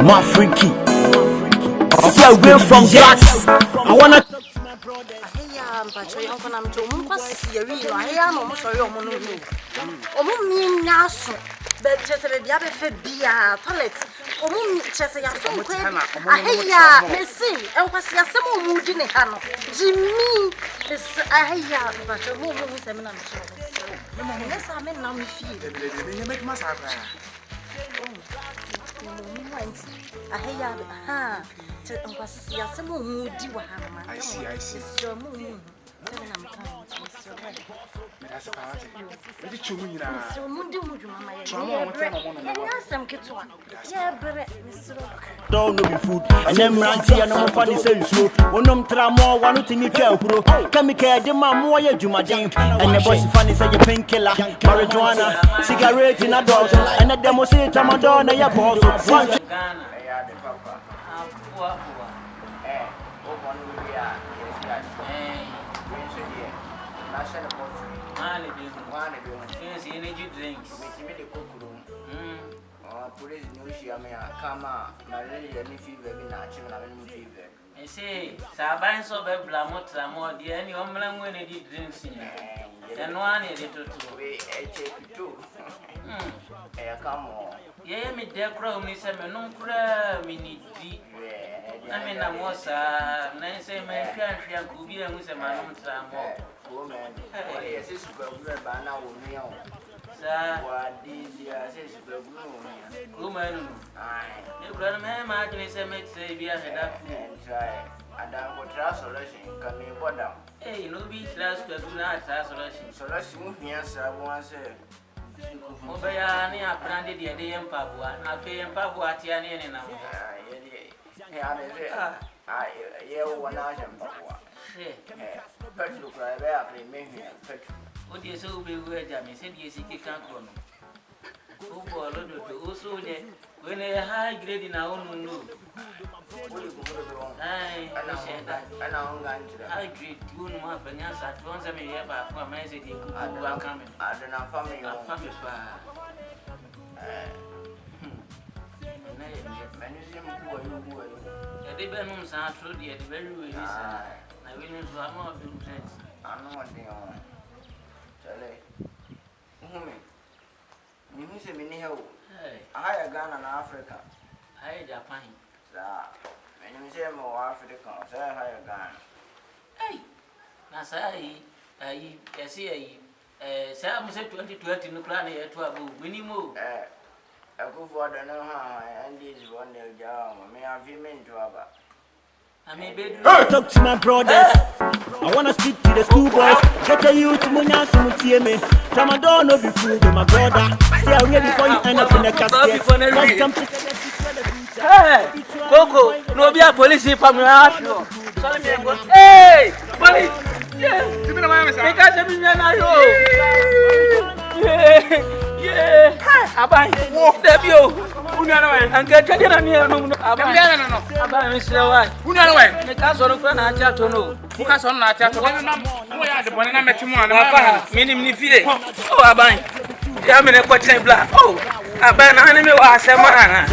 My freaky. See I went from that. I wanna talk to my brother. But you don't come to Mumpasi. I am almost sorry. Omumiaso. But just a diabe febia toilet. Chesa ya so kwe. Aheya, mesi. Enkwasi ya semo mudi ne ha no. Jimmy, aheya, but you mo seminar no. Nessa men na me feel. You make mass happen. Aheya, ha. Enkwasi ya semo mudi wa ha ma. I see. So mo. That's a party. What did you mean? So mundi mama ya. Don't know be food. And them ranty and no funny say so. One tramo, one to me care pro. Come care the man more ya jumadin. And the boss funny say you painkiller, marijuana, cigarette in a dose. And the demo say tamadona ya boss. One energy drinks. Police news here, come on, malaria, fever, fever. I say, Saban so bad, Blamota, more dear, any homeland when it drinks in and one is little too. Come on. Yea, me dear crow, Miss Amenon, mini deep. I mean, I was a nice man, country, and could be a Miss Amenon. Woman, yes, it's good, but now we know. Sir, what did you say? Woman, you got a man, Martin, is a mate, say, be a head and try. And I will trust solution coming bottom. Hey, no be last, but do not trust solution. So let's move me, sir, once. Oyaa, I branded the day in Papua, not paying Papua, Tiani, now. Yeah, one hour in Papua. Petrol cry, I play me petrol. What is so big word, Jamie? Said you see, can't come. Oh, boy, also there. When a high grade in our own room. I said that. And I'm going to high grade 2 months and yes, at once I may have a message you are coming. I don't know, family. The Benums are true, the very way. I will use one more friends. I know what they are. Charlie. You say, Minnie, I hire Ghana and Africa. I Japan. When you say more African, I hire Ghana. Hey, Nasai, I see a Sam said 2020 no plan here to a move. We move. I go for the no how and this one day job. May I be meant to have. Talk to my brothers. I wanna speak to the schoolboys. Get a youth to Munya Sumutieme. Tamadon no be food, my brother. Stay away before you end up in the casket. Let's come together. Hey, Coco, no be a police from your house. Hey, police. Yeah, because I'm in yeah, Abai, Debio. And get together near no. Abai, Mr. White. Who know when? The castle of Grana to know. Who has on that? We are the one I met him on minimum fee. Oh, Abai. Yamin a question black. Oh, Abai, an enemy was a man.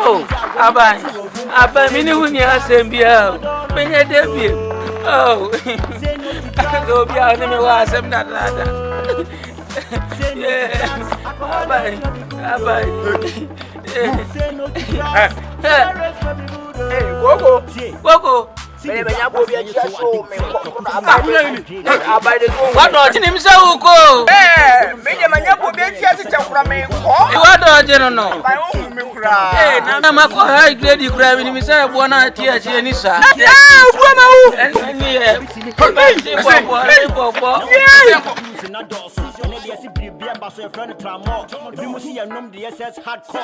Oh, Abai, mini when you are saying, be out. When you're debut. Oh, go be out in the was I'm not that. Yeah, Hey, Coco. What does him say? Go. Eh, me my nyapo be tia ti chakura me ko. What do you know? My own me kura. Eh, na ma ko high grade kura me mi say bo na tia tia ni sa. Ah, bo ma wu. Ni eh. Bo.